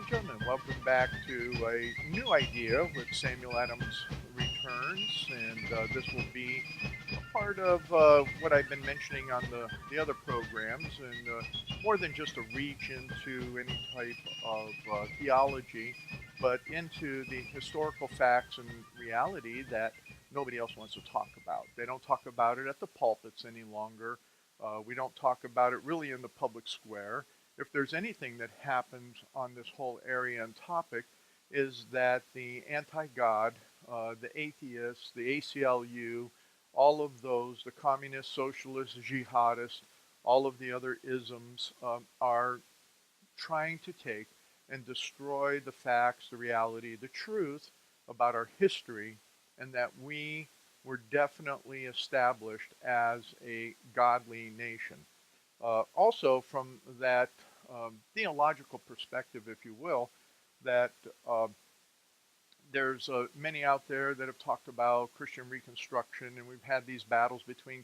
welcome, and welcome back to a new idea with Samuel Adams Returns. And this will be a part of what I've been mentioning on the other programs, and more than just a reach into any type of theology, but into the historical facts and reality that nobody else wants to talk about. They don't talk about it at the pulpits any longer. We don't talk about it really in the public square. If there's anything that happens on this whole area and topic, is that the anti-God, the atheists, the ACLU, all of those, the communists, socialists, jihadists, all of the other isms are trying to take and destroy the facts, the reality, the truth about our history, and that we were definitely established as a godly nation. Also, from that theological perspective, if you will, that there's many out there that have talked about Christian Reconstruction, and we've had these battles between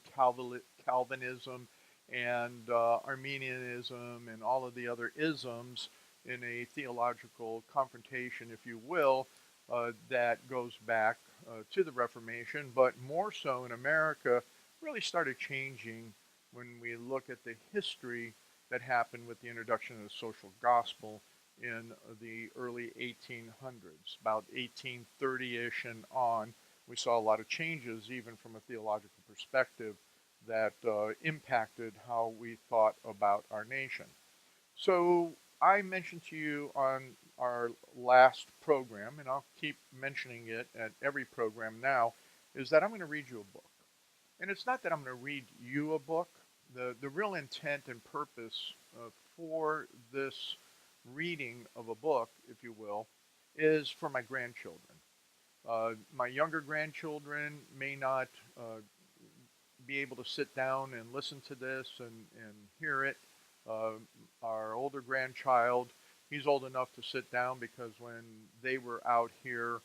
Calvinism and Arminianism and all of the other isms in a theological confrontation, if you will, that goes back to the Reformation, but more so in America, really started changing when we look at the history that happened with the introduction of the social gospel in the early 1800s, about 1830-ish and on. We saw a lot of changes, even from a theological perspective, that impacted how we thought about our nation. So I mentioned to you on our last program, and I'll keep mentioning it at every program now, is that I'm going to read you a book. And it's not that I'm going to read you a book. The real intent and purpose for this reading of a book, if you will, is for my grandchildren. My younger grandchildren may not be able to sit down and listen to this and hear it. Uh, our older grandchild, he's old enough to sit down because when they were out here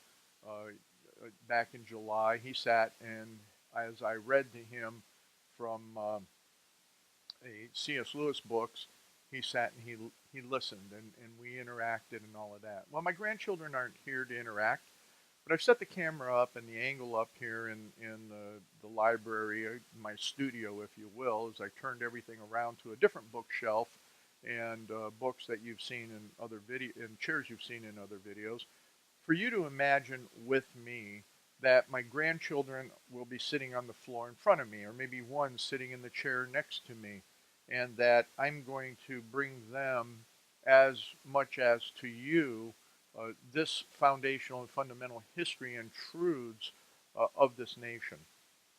back in July, he sat and as I read to him from a C.S. Lewis books, he sat and he listened and we interacted and all of that. Well, my grandchildren aren't here to interact, but I've set the camera up and the angle up here in the library, my studio, if you will, as I turned everything around to a different bookshelf and books that you've seen in other video and chairs you've seen in other videos. For you to imagine with me that my grandchildren will be sitting on the floor in front of me, or maybe one sitting in the chair next to me, and that I'm going to bring them as much as to you this foundational and fundamental history and truths of this nation.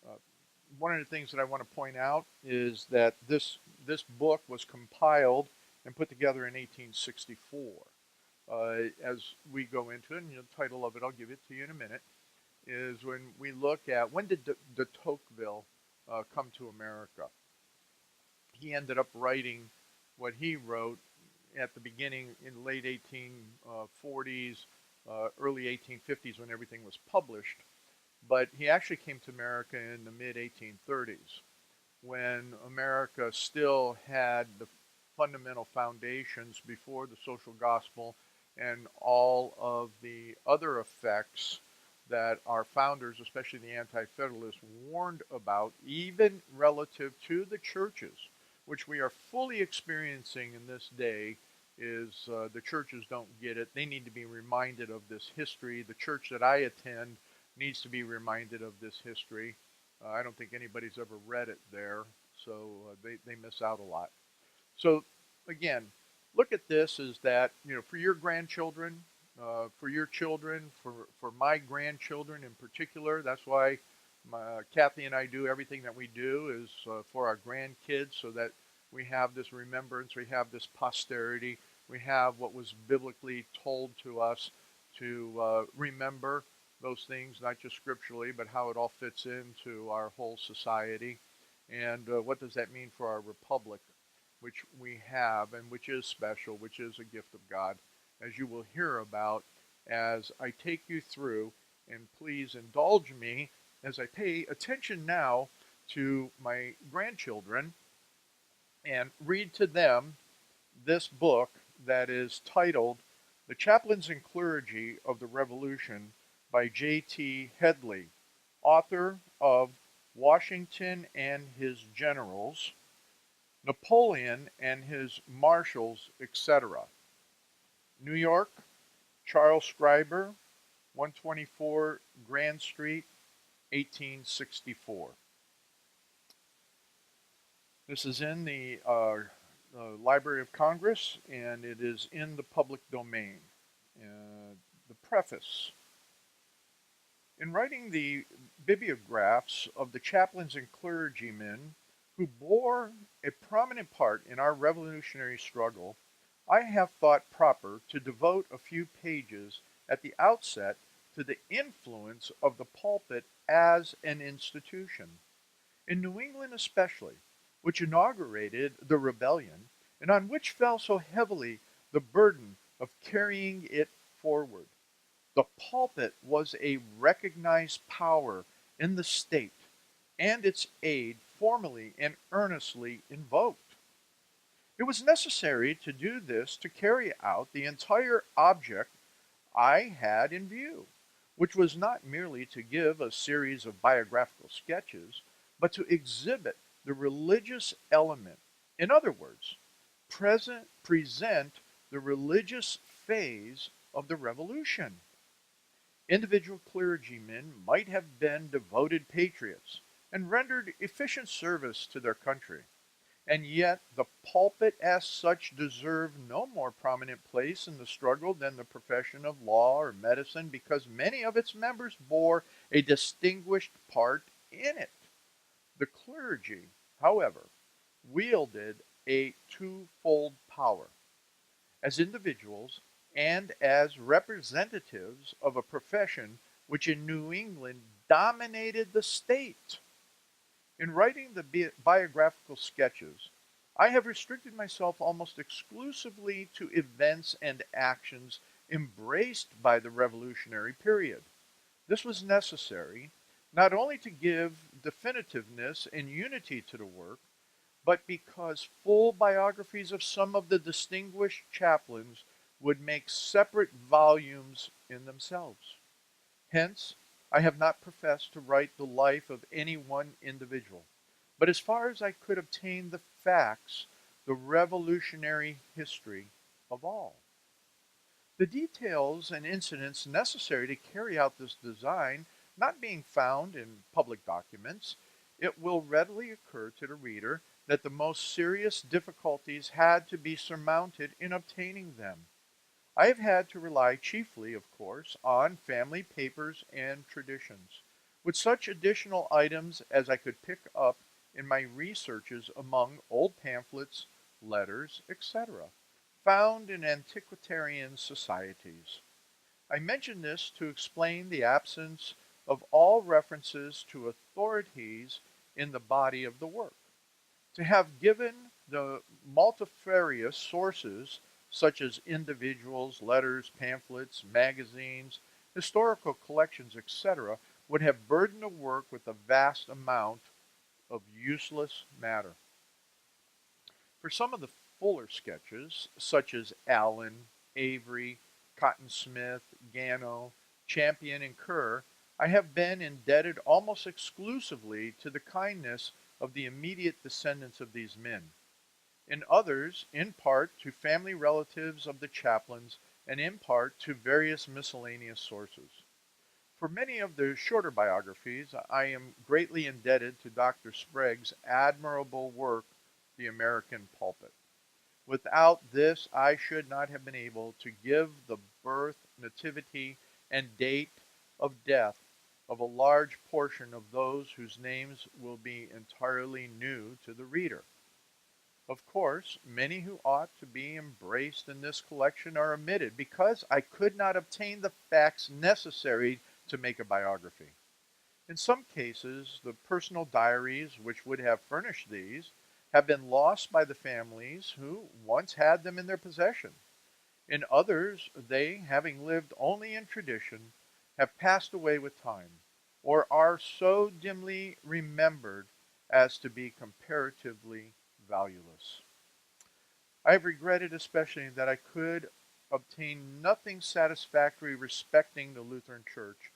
Uh, One of the things that I want to point out is that this book was compiled and put together in 1864. As we go into it, and the title of it, I'll give it to you in a minute, is when we look at when did de Tocqueville come to America. He ended up writing what he wrote at the beginning in the late 1840s, early 1850s when everything was published. But he actually came to America in the mid 1830s when America still had the fundamental foundations before the social gospel and all of the other effects that our founders, especially the Anti-Federalists, warned about, even relative to the churches, which we are fully experiencing in this day. Is the churches don't get it. They need to be reminded of this history. The church that I attend needs to be reminded of this history. I don't think anybody's ever read it there, so they miss out a lot. So again, look at this as that, for your grandchildren, for your children, for my grandchildren in particular. That's why Kathy and I do everything that we do is for our grandkids, so that we have this remembrance, we have this posterity, we have what was biblically told to us to remember those things, not just scripturally, but how it all fits into our whole society. And what does that mean for our republic, which we have and which is special, which is a gift of God, as you will hear about as I take you through. And please indulge me as I pay attention now to my grandchildren and read to them this book that is titled The Chaplains and Clergy of the Revolution by J.T. Headley, author of Washington and His Generals, Napoleon and His Marshals, etc. New York, Charles Schreiber, 124 Grand Street, 1864. This is in the Library of Congress, and it is in the public domain. The preface. In writing the bibliographs of the chaplains and clergymen who bore a prominent part in our revolutionary struggle, I have thought proper to devote a few pages at the outset to the influence of the pulpit as an institution, in New England especially, which inaugurated the rebellion and on which fell so heavily the burden of carrying it forward. The pulpit was a recognized power in the state, and its aid formally and earnestly invoked. It was necessary to do this to carry out the entire object I had in view, which was not merely to give a series of biographical sketches, but to exhibit the religious element. In other words, present the religious phase of the revolution. Individual clergymen might have been devoted patriots and rendered efficient service to their country, and yet the pulpit as such deserved no more prominent place in the struggle than the profession of law or medicine, because many of its members bore a distinguished part in it. The clergy, however, wielded a twofold power as individuals and as representatives of a profession which in New England dominated the state. In writing the biographical sketches, I have restricted myself almost exclusively to events and actions embraced by the Revolutionary period. This was necessary not only to give definitiveness and unity to the work, but because full biographies of some of the distinguished chaplains would make separate volumes in themselves. Hence, I have not professed to write the life of any one individual, but as far as I could obtain the facts, the revolutionary history of all. The details and incidents necessary to carry out this design not being found in public documents, it will readily occur to the reader that the most serious difficulties had to be surmounted in obtaining them. I have had to rely chiefly, of course, on family papers and traditions, with such additional items as I could pick up in my researches among old pamphlets, letters, etc., found in antiquarian societies. I mention this to explain the absence of all references to authorities in the body of the work. To have given the multifarious sources such as individuals, letters, pamphlets, magazines, historical collections, etc., would have burdened the work with a vast amount of useless matter. For some of the fuller sketches, such as Allen, Avery, Cotton Smith, Gano, Champion, and Kerr, I have been indebted almost exclusively to the kindness of the immediate descendants of these men. In others, in part to family relatives of the chaplains, and in part to various miscellaneous sources. For many of the shorter biographies, I am greatly indebted to Dr. Sprague's admirable work, The American Pulpit. Without this, I should not have been able to give the birth, nativity, and date of death of a large portion of those whose names will be entirely new to the reader. Of course, many who ought to be embraced in this collection are omitted because I could not obtain the facts necessary to make a biography. In some cases, the personal diaries which would have furnished these have been lost by the families who once had them in their possession. In others, they, having lived only in tradition, have passed away with time, or are so dimly remembered as to be comparatively valueless. I have regretted especially that I could obtained nothing satisfactory respecting the Lutheran Church,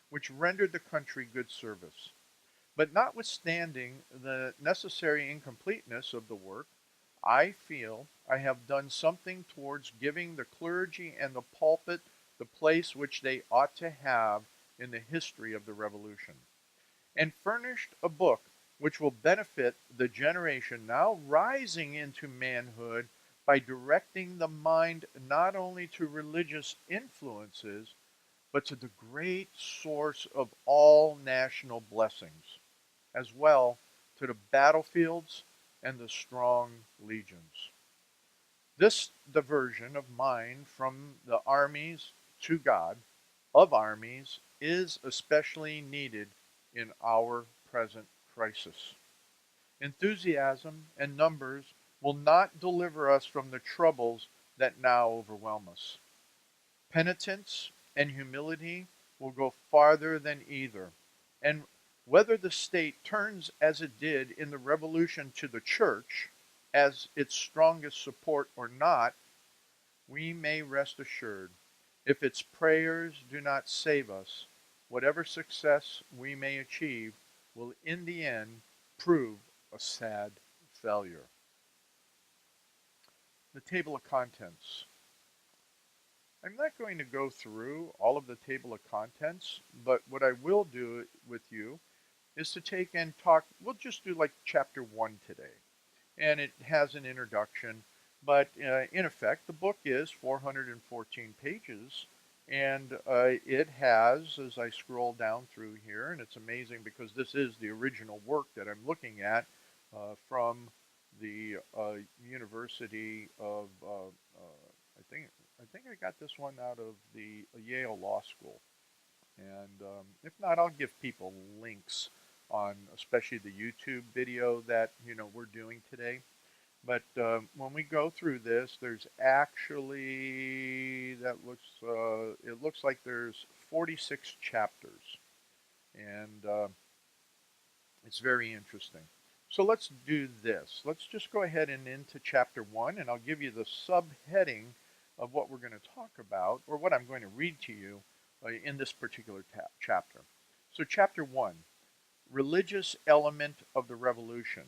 which rendered the country good service. But notwithstanding the necessary incompleteness of the work, I feel I have done something towards giving the clergy and the pulpit the place which they ought to have in the history of the Revolution, and furnished a book which will benefit the generation now rising into manhood by directing the mind not only to religious influences, but to the great source of all national blessings, as well to the battlefields and the strong legions. This diversion of mind from the armies to God of armies is especially needed in our present crisis. Enthusiasm and numbers will not deliver us from the troubles that now overwhelm us. Penitence and humility will go farther than either. And whether the state turns as it did in the revolution to the church as its strongest support or not, we may rest assured, if its prayers do not save us, whatever success we may achieve will in the end prove a sad failure. The table of contents. I'm not going to go through all of the table of contents, but what I will do with you is to take and talk, we'll just do like chapter 1 today. And it has an introduction, but in effect, the book is 414 pages, and it has, as I scroll down through here, and it's amazing because this is the original work that I'm looking at from the University of, I think I got this one out of the Yale Law School. And if not, I'll give people links on especially the YouTube video that we're doing today. But when we go through this, there's actually it looks like there's 46 chapters, and it's very interesting. So let's do this. Let's just go ahead and into chapter 1, and I'll give you the subheading of what we're going to talk about, or what I'm going to read to you in this particular chapter. So chapter 1, religious element of the revolution,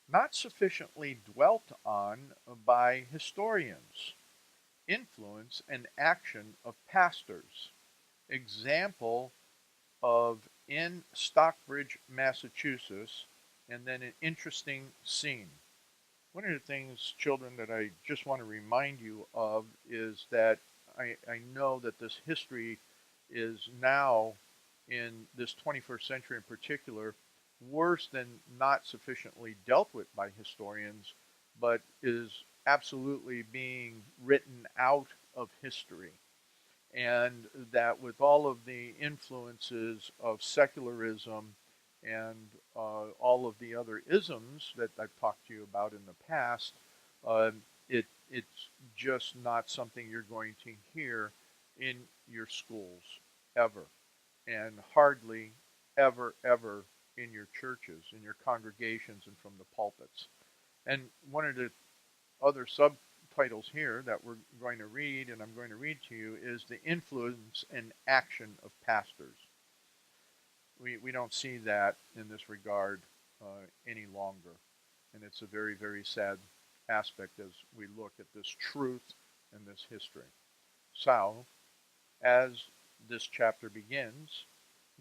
not sufficiently dwelt on by historians, influence and action of pastors, example of in Stockbridge, Massachusetts, and then an interesting scene. One of the things, children, that I just want to remind you of is that I know that this history is now, in this 21st century in particular, worse than not sufficiently dealt with by historians, but is absolutely being written out of history. And that with all of the influences of secularism and all of the other isms that I've talked to you about in the past, uh, it's just not something you're going to hear in your schools ever, and hardly ever in your churches, in your congregations, and from the pulpits. And one of the other subtitles here that we're going to read, and I'm going to read to you, is the influence and action of pastors. We don't see that in this regard any longer. And it's a very, very sad aspect as we look at this truth and this history. So, as this chapter begins,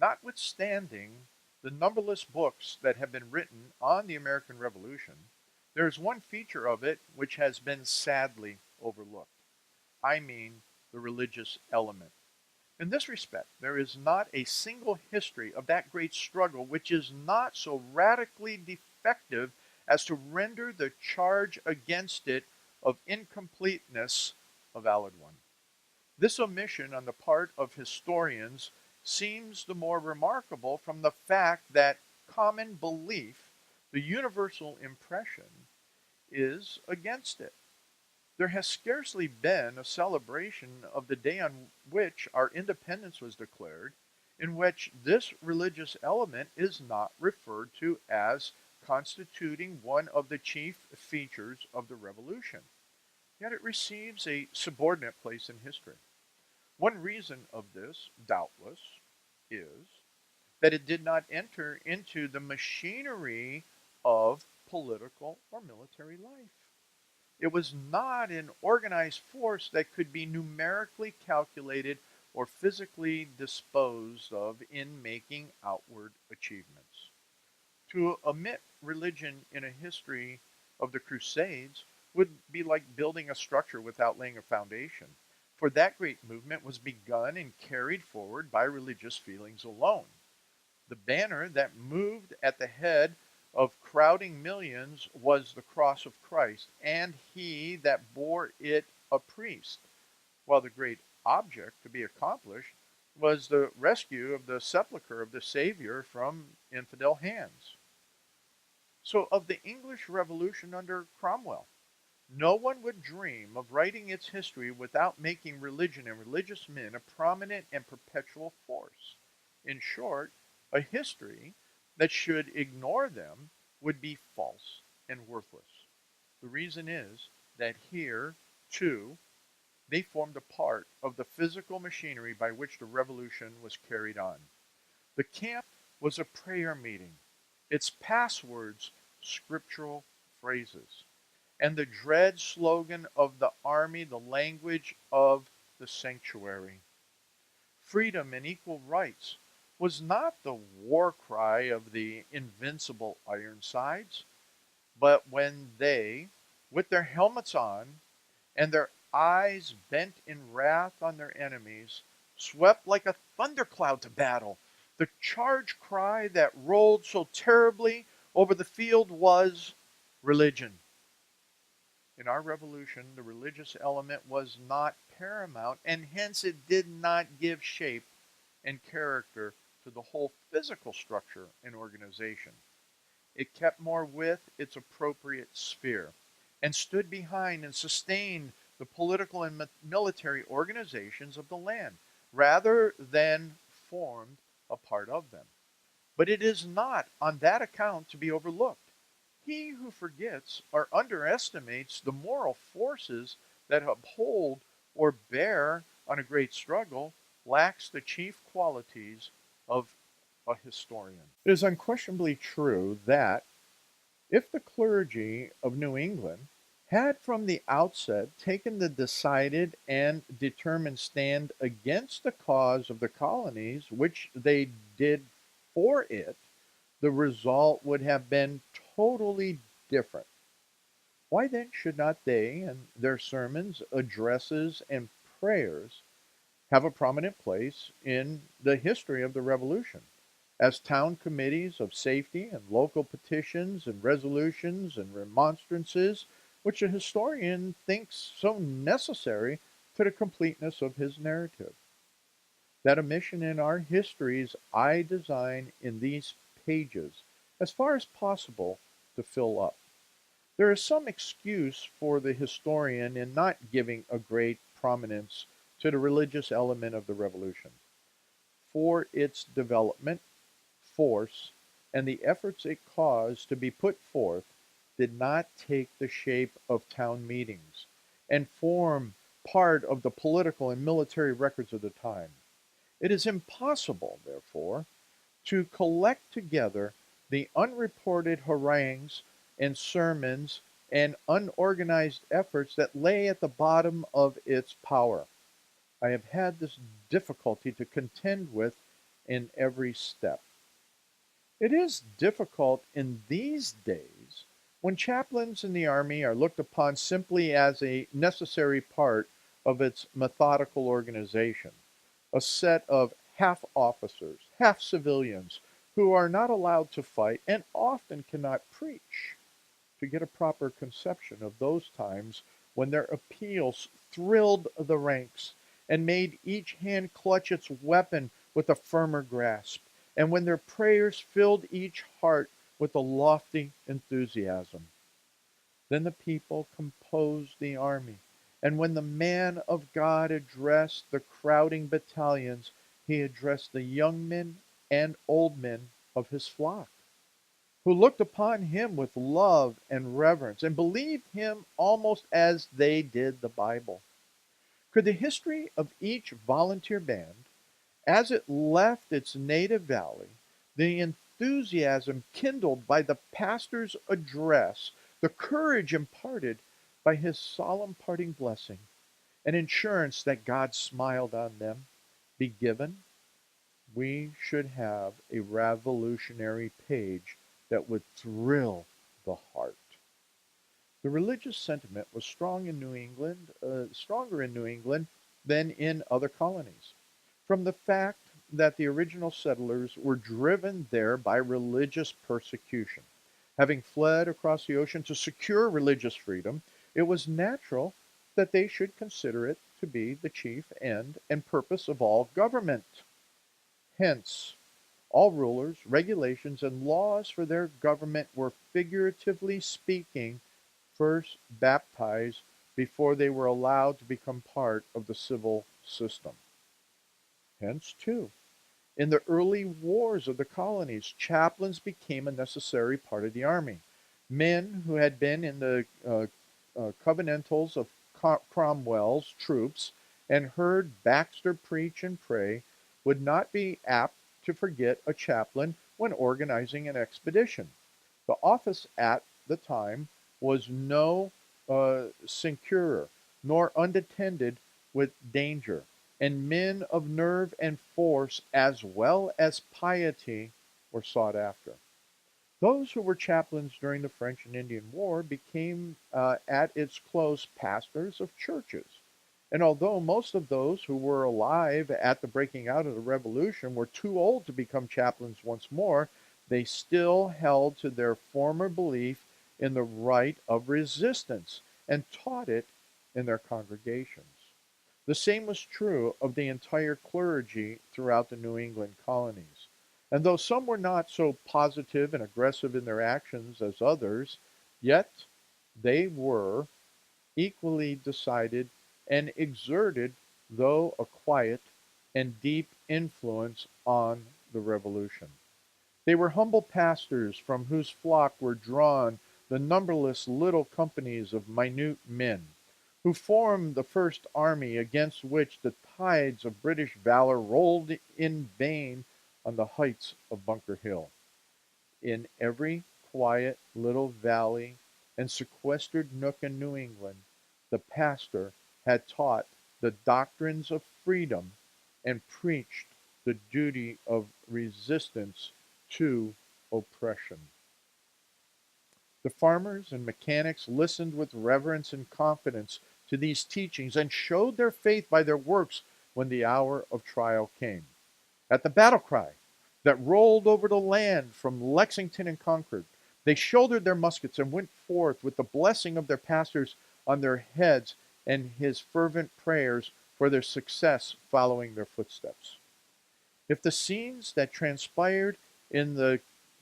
notwithstanding the numberless books that have been written on the American Revolution, there is one feature of it which has been sadly overlooked. I mean, the religious element. In this respect, there is not a single history of that great struggle which is not so radically defective as to render the charge against it of incompleteness a valid one. This omission on the part of historians seems the more remarkable from the fact that common belief, the universal impression, is against it. There has scarcely been a celebration of the day on which our independence was declared in which this religious element is not referred to as constituting one of the chief features of the revolution. yet it receives a subordinate place in history. One reason of this, doubtless, is that it did not enter into the machinery of political or military life. It was not an organized force that could be numerically calculated or physically disposed of in making outward achievements. To omit religion in a history of the Crusades would be like building a structure without laying a foundation, for that great movement was begun and carried forward by religious feelings alone. The banner that moved at the head of crowding millions was the cross of Christ, and he that bore it a priest, while the great object to be accomplished was the rescue of the sepulchre of the Savior from infidel hands. So, of the English Revolution under Cromwell, no one would dream of writing its history without making religion and religious men a prominent and perpetual force. In short, a history that should ignore them would be false and worthless. The reason is that here, too, they formed a part of the physical machinery by which the revolution was carried on. The camp was a prayer meeting, its passwords, scriptural phrases, and the dread slogan of the army, the language of the sanctuary. Freedom and equal rights was not the war cry of the invincible Ironsides, but when they, with their helmets on and their eyes bent in wrath on their enemies, swept like a thundercloud to battle, the charge cry that rolled so terribly over the field was religion. In our revolution, the religious element was not paramount, and hence it did not give shape and character to the whole physical structure and organization. It kept more with its appropriate sphere and stood behind and sustained the political and military organizations of the land rather than formed a part of them. But it is not on that account to be overlooked. He who forgets or underestimates the moral forces that uphold or bear on a great struggle lacks the chief qualities of a historian. It is unquestionably true that if the clergy of New England had from the outset taken the decided and determined stand against the cause of the colonies, which they did for it, the result would have been totally different. Why then should not they, in their sermons, addresses, and prayers, have a prominent place in the history of the Revolution? As town committees of safety and local petitions and resolutions and remonstrances, which a historian thinks so necessary to the completeness of his narrative. That omission in our histories I design in these pages, as far as possible, to fill up. There is some excuse for the historian in not giving a great prominence to the religious element of the Revolution, for its development, force, and the efforts it caused to be put forth did not take the shape of town meetings and form part of the political and military records of the time. It is impossible, therefore, to collect together the unreported harangues and sermons and unorganized efforts that lay at the bottom of its power. I have had this difficulty to contend with in every step. It is difficult in these days when chaplains in the army are looked upon simply as a necessary part of its methodical organization, a set of half officers, half civilians who are not allowed to fight and often cannot preach, to get a proper conception of those times when their appeals thrilled the ranks and made each hand clutch its weapon with a firmer grasp, and when their prayers filled each heart with a lofty enthusiasm. Then the people composed the army, and when the man of God addressed the crowding battalions, he addressed the young men and old men of his flock. who looked upon him with love and reverence and believed him almost as they did the Bible. Could the history of each volunteer band, as it left its native valley, the enthusiasm kindled by the pastor's address, the courage imparted by his solemn parting blessing, an assurance that God smiled on them, be given, we should have a revolutionary page that would thrill the heart. The religious sentiment was stronger in New England than in other colonies, from the fact that the original settlers were driven there by religious persecution. Having fled across the ocean to secure religious freedom, it was natural that they should consider it to be the chief end and purpose of all government. Hence, all rulers, regulations, and laws for their government were, figuratively speaking, first baptized before they were allowed to become part of the civil system. Hence, too, in the early wars of the colonies, chaplains became a necessary part of the army. Men who had been in the covenantals of Cromwell's troops and heard Baxter preach and pray would not be apt to forget a chaplain when organizing an expedition. The office at the time was no sinecure, nor unattended with danger, and men of nerve and force as well as piety were sought after. Those who were chaplains during the French and Indian War became, at its close, pastors of churches. And although most of those who were alive at the breaking out of the Revolution were too old to become chaplains once more, they still held to their former belief in the right of resistance and taught it in their congregations. The same was true of the entire clergy throughout the New England colonies. And though some were not so positive and aggressive in their actions as others, yet they were equally decided and exerted, though a quiet and deep influence on the Revolution. They were humble pastors from whose flock were drawn the numberless little companies of minute men, who formed the first army against which the tides of British valor rolled in vain on the heights of Bunker Hill. In every quiet little valley and sequestered nook in New England, the pastor had taught the doctrines of freedom and preached the duty of resistance to oppression. The farmers and mechanics listened with reverence and confidence to these teachings and showed their faith by their works when the hour of trial came. At the battle cry that rolled over the land from Lexington and Concord, they shouldered their muskets and went forth with the blessing of their pastors on their heads and his fervent prayers for their success following their footsteps. If the scenes that transpired in the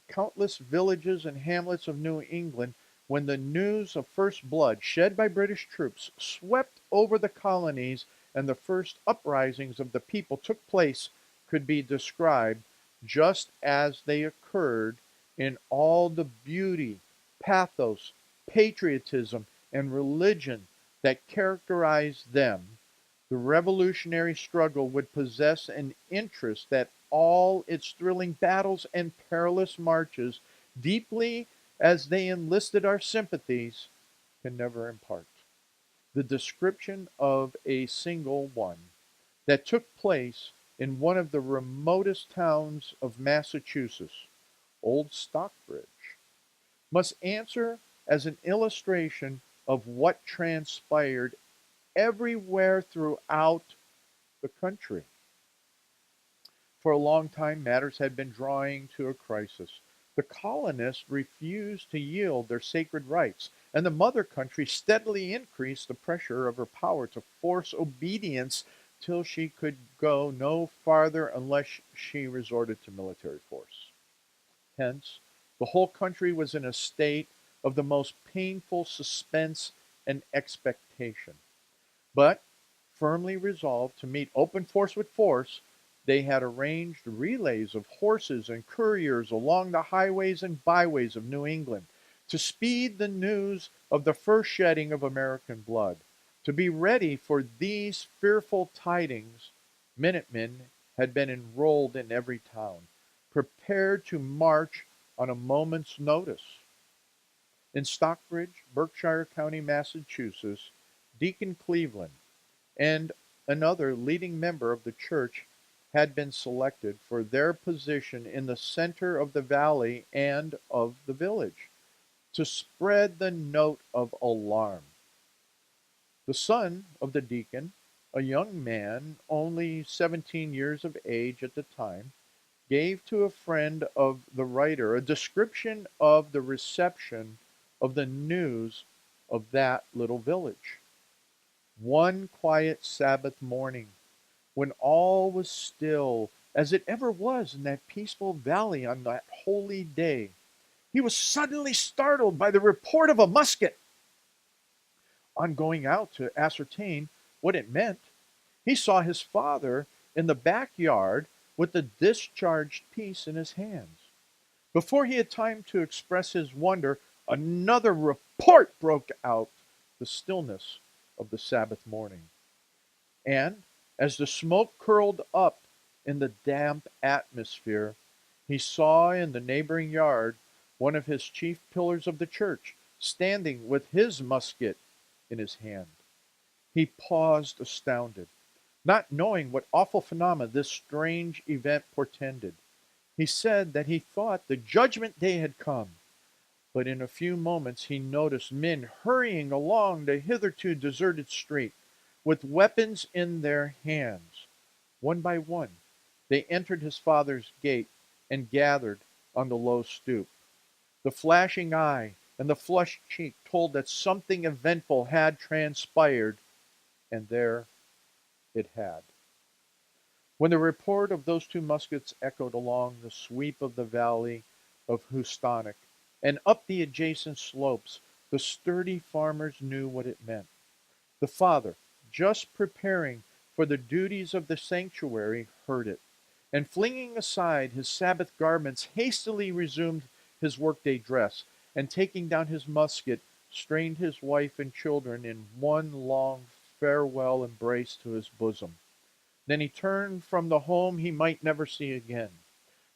countless villages and hamlets of New England when the news of first blood shed by British troops swept over the colonies and the first uprisings of the people took place could be described just as they occurred in all the beauty, pathos, patriotism, and religion that characterized them, the revolutionary struggle would possess an interest that all its thrilling battles and perilous marches, deeply as they enlisted our sympathies, can never impart. The description of a single one that took place in one of the remotest towns of Massachusetts, Old Stockbridge, must answer as an illustration of what transpired everywhere throughout the country. For a long time, matters had been drawing to a crisis. The colonists refused to yield their sacred rights, and the mother country steadily increased the pressure of her power to force obedience till she could go no farther unless she resorted to military force. Hence, the whole country was in a state of the most painful suspense and expectation. But, firmly resolved to meet open force with force, They had arranged relays of horses and couriers along the highways and byways of New England to speed the news of the first shedding of American blood. To be ready for these fearful tidings, Minutemen had been enrolled in every town, prepared to march on a moment's notice. In Stockbridge, Berkshire County, Massachusetts, Deacon Cleveland and another leading member of the church had been selected for their position in the center of the valley and of the village to spread the note of alarm. The son of the deacon, a young man only 17 years of age at the time, gave to a friend of the writer a description of the reception of the news of that little village. One quiet Sabbath morning, when all was still, as it ever was in that peaceful valley on that holy day, he was suddenly startled by the report of a musket. On going out to ascertain what it meant, he saw his father in the backyard with the discharged piece in his hands. Before he had time to express his wonder, another report broke out the stillness of the Sabbath morning. And as the smoke curled up in the damp atmosphere, he saw in the neighboring yard one of his chief pillars of the church, standing with his musket in his hand. He paused astounded, not knowing what awful phenomena this strange event portended. He said that he thought the judgment day had come, but in a few moments he noticed men hurrying along the hitherto deserted street, with weapons in their hands. One by one, they entered his father's gate and gathered on the low stoop. The flashing eye and the flushed cheek told that something eventful had transpired, and there it had. When the report of those two muskets echoed along the sweep of the valley of Houstonic and up the adjacent slopes, the sturdy farmers knew what it meant. The father, just preparing for the duties of the sanctuary, heard it, and flinging aside his Sabbath garments, hastily resumed his workday dress, and taking down his musket, strained his wife and children in one long farewell embrace to his bosom. Then he turned from the home he might never see again.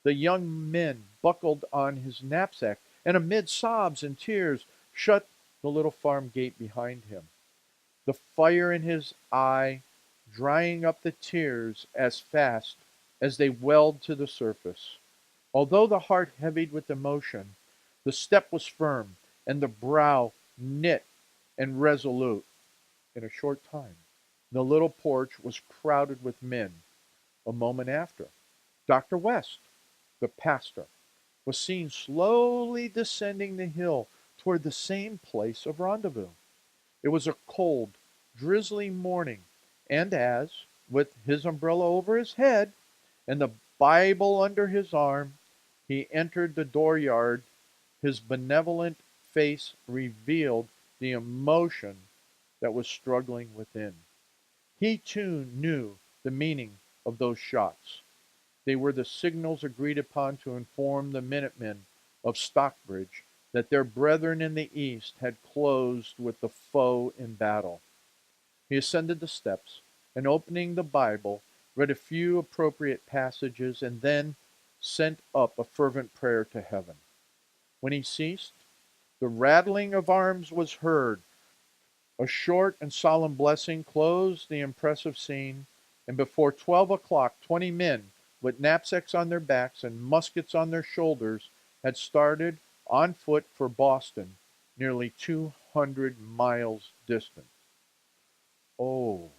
The young men buckled on his knapsack, and amid sobs and tears shut the little farm gate behind him, the fire in his eye drying up the tears as fast as they welled to the surface. Although the heart heavied with emotion, the step was firm, and the brow knit and resolute. In a short time, the little porch was crowded with men. A moment after, Dr. West, the pastor, was seen slowly descending the hill toward the same place of rendezvous. It was a cold, drizzly morning, and as, with his umbrella over his head and the Bible under his arm, he entered the dooryard, his benevolent face revealed the emotion that was struggling within. He too knew the meaning of those shots. They were the signals agreed upon to inform the Minutemen of Stockbridge that their brethren in the east had closed with the foe in battle. He ascended the steps, and opening the Bible, read a few appropriate passages, and then sent up a fervent prayer to heaven. When he ceased, the rattling of arms was heard. A short and solemn blessing closed the impressive scene, and before 12 o'clock 20 men, with knapsacks on their backs and muskets on their shoulders, had started on foot for Boston, nearly 200 miles distant. Oh,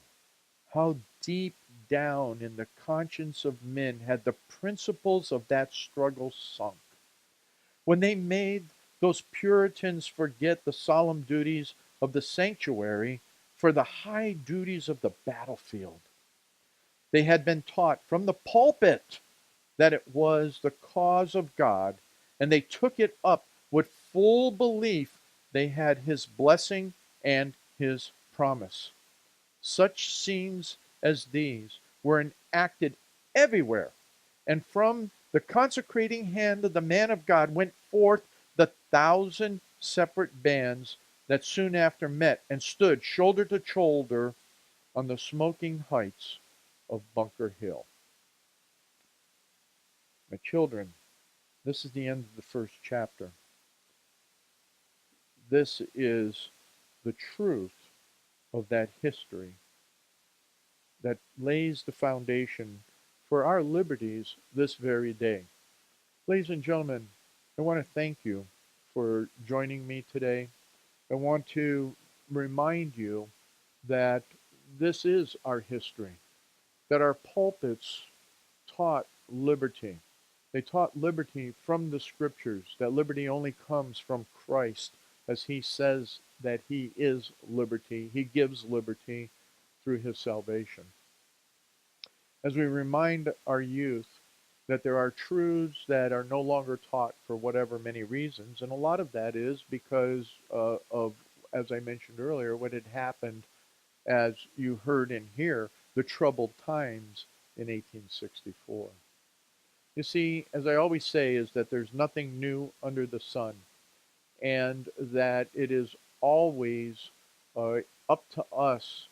how deep down in the conscience of men had the principles of that struggle sunk, when they made those Puritans forget the solemn duties of the sanctuary for the high duties of the battlefield. They had been taught from the pulpit that it was the cause of God, and they took it up with full belief they had his blessing and his promise. Such scenes as these were enacted everywhere. And from the consecrating hand of the man of God went forth the 1,000 separate bands that soon after met and stood shoulder to shoulder on the smoking heights of Bunker Hill. My children, this is the end of the first chapter. This is the truth of that history that lays the foundation for our liberties this very day. Ladies and gentlemen, I want to thank you for joining me today. I want to remind you that this is our history, that our pulpits taught liberty. They taught liberty from the scriptures, that liberty only comes from Christ, as he says that he is liberty. He gives liberty through his salvation. As we remind our youth that there are truths that are no longer taught for whatever many reasons, and a lot of that is because of, as I mentioned earlier, what had happened, as you heard in here, the troubled times in 1864. You see, as I always say, is that there's nothing new under the sun, and that it is always uh, up to us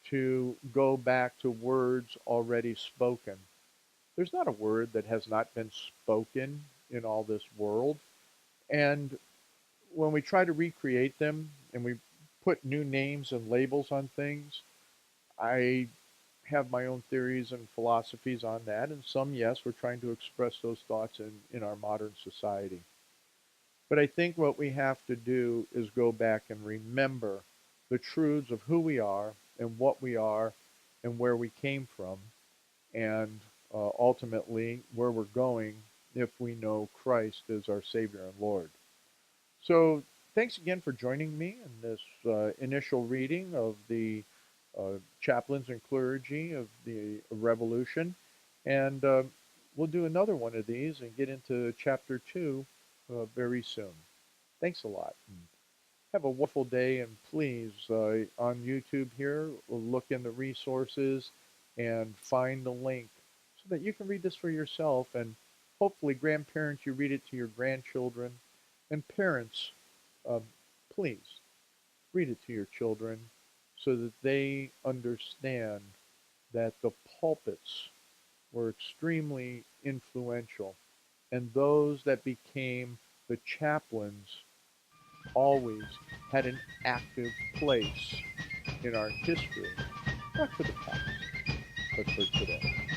to go back to words already spoken. There's not a word that has not been spoken in all this world. And when we try to recreate them and we put new names and labels on things, I have my own theories and philosophies on that. And some, yes, we're trying to express those thoughts in our modern society. But I think what we have to do is go back and remember the truths of who we are and what we are and where we came from, and ultimately where we're going if we know Christ as our Savior and Lord. So, thanks again for joining me in this initial reading of the Chaplains and Clergy of the Revolution. And we'll do another one of these and get into chapter 2 very soon. Thanks a lot. Have a wonderful day, and please, on YouTube here, look in the resources and find the link so that you can read this for yourself. And hopefully, grandparents, you read it to your grandchildren. And parents, um, please read it to your children so that they understand that the pulpits were extremely influential, and those that became the chaplains always had an active place in our history, not for the past, but for today.